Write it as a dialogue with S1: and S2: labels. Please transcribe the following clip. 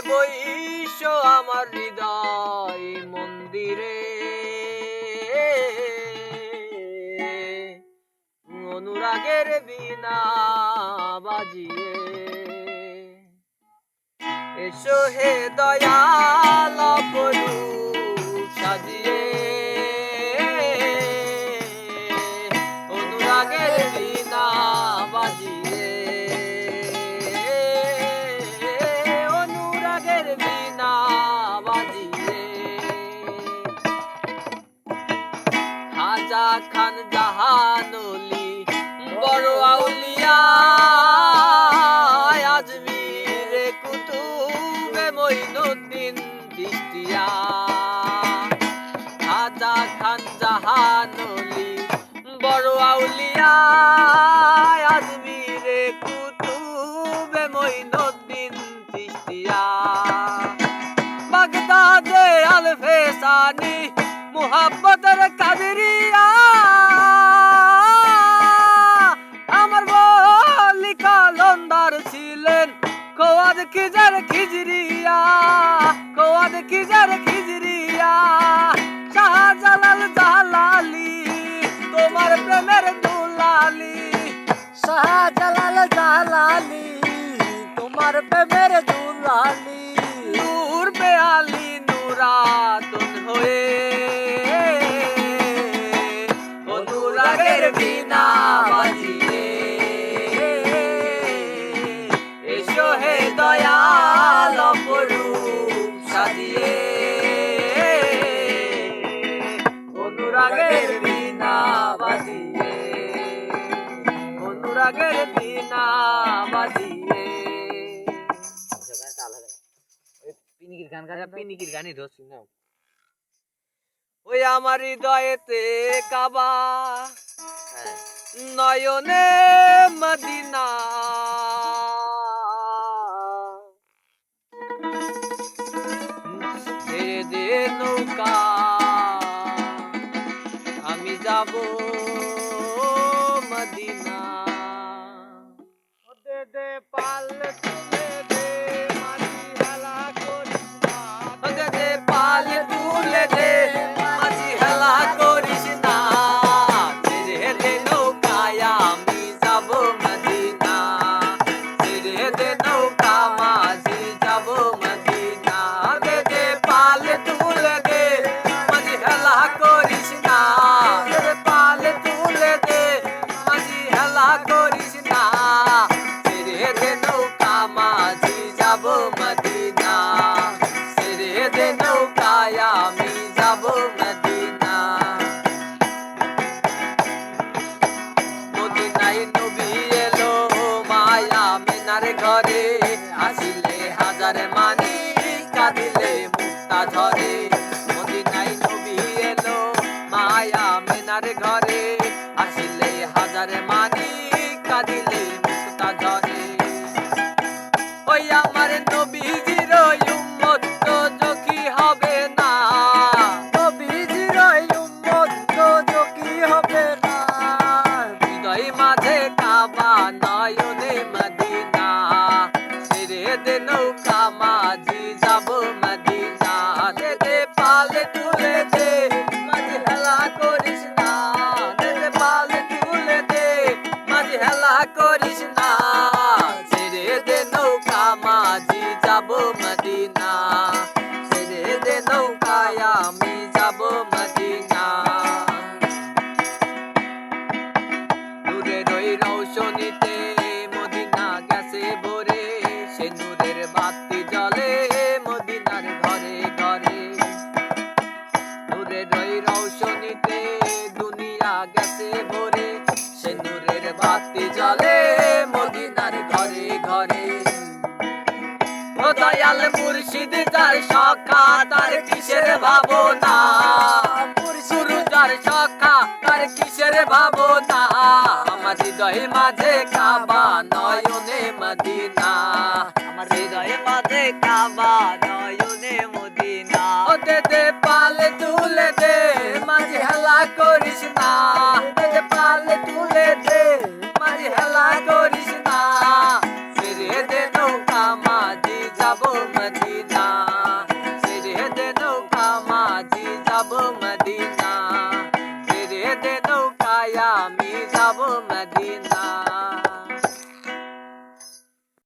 S1: বইস আমার হৃদয় মন্দিরে, অনুরাগের বীণা বাজিয়ে। এসো হে দয়াল অপরূপ সাজিয়ে, অনুরাগের বীণা বাজিয়ে, অনুরাগের বীণা বাজিয়ে। খাজা খান জাহানলি বড় আউলিয়া, আজমিরে কুতুবে মঈনুদ্দিন চিশতিয়া। খাজা খান জাহানলি বড় আউলিয়া, আজমিরে কুতুবে মঈনুদ্দিন চিশতিয়া। বাগদাদে আল-ফেসানি মুহাব্বতের কাদেরিয়া, আমার বলি কালন্দার ছিলেন কোয়াদ খিজার খিজরিয়া, কোয়াদ খিজার খিজরিয়া। শাহজালাল জালালি তোমার প্রেমের দুলালি,
S2: শাহজালাল জালালি তোমার প্রেমের দুলালি।
S1: নূর বেআলি নুরাতুন হয়ে, অনুরাগের বীণা বাজিয়ে। এসো হে দয়াল অপরূপ সাজিয়ে, অনুরাগের বীণা বাজিয়ে, অনুরাগের বীণা বাজিয়ে। পিনিকির গানই ধরছি না। ওই আমার হৃদয়েতে কাবা, নয়নে মদিনা, ছেড়ে দে নৌকা আমি যাব মদিনা। দে দে পাল তুলে দে মাঝি হেলা করিস না, দে দে পাল তুলে দে মাঝি হেলা করিস না। ছেড়ে দে নৌকায় আমি যাব মদিনা, ছেড়ে দে নৌকা মাঝি যাব মদিনা। দে দে পাল তুলে দে মাঝি হেলা করিস না, দে দে পাল তুলে দে মাঝি হেলা করিস না। ছেড়ে দে নৌকা মাঝি যাব মদিনা, ছেড়ে দে নৌকায় আমি যাব মদিনা। মদিনায় নবী এলো মায়া মেনার ঘরে, আসিলে হাজার মানি কাঁদিলে মুক্তা ঝরে। মদিনায় নবী এলো মায়া মেনার ঘরে, আসিলে হাজার মানি কাঁদিলে মুক্তা ঝরে। ওই আমার নবীজির উম্মত তো জকি হবে না,
S2: নবীজির উম্মত তো কি হবে না।
S1: হৃদয় মাঝে কাবা নয়নে মদিনা, ছেড়ে দে নৌকা মাঝি যাব মদিনা। দে দে পাল তুলে দে মাঝি হেলা করিস না, দে দে পাল তুলে দে মাঝি হেলা করিস না। ছেড়ে দে নৌকা মাঝি যাব মদিনা, ছেড়ে দে নৌকায় আমি যাব মদিনা। নূরের ওই রৌশনীতে মদিনা গেছে ভরে, সে নূরের বাতি জ্বলে মদিনার ঘরে ঘরে। নূরের ওই রৌশনীতে দুনিয়া গেছে ভরে, সে নূরের বাতি জ্বলে মদিনার ঘরে ঘরে। ও দয়াল মুর্শিদ যার সখা তার কিসের ভাবনা, গুরু যার সখা তার কিসের ভাবনা। আমার হৃদয় মাঝে কাবা নয়নে মদিনা, আমার হৃদয় মাঝে কাবা নয়নে মদিনা। ও দে দে পাল তুলে দে মাঝি হেলা করিস না, দে দে পাল তুলে দে মাঝি হেলা করিস না। ছেড়ে দে নৌকা মাঝি যাব মদিনা ছেড়ে দে নৌকা মাঝি যাব মদিনা ছেড়ে দে নৌকায় আমি যাব মদিনা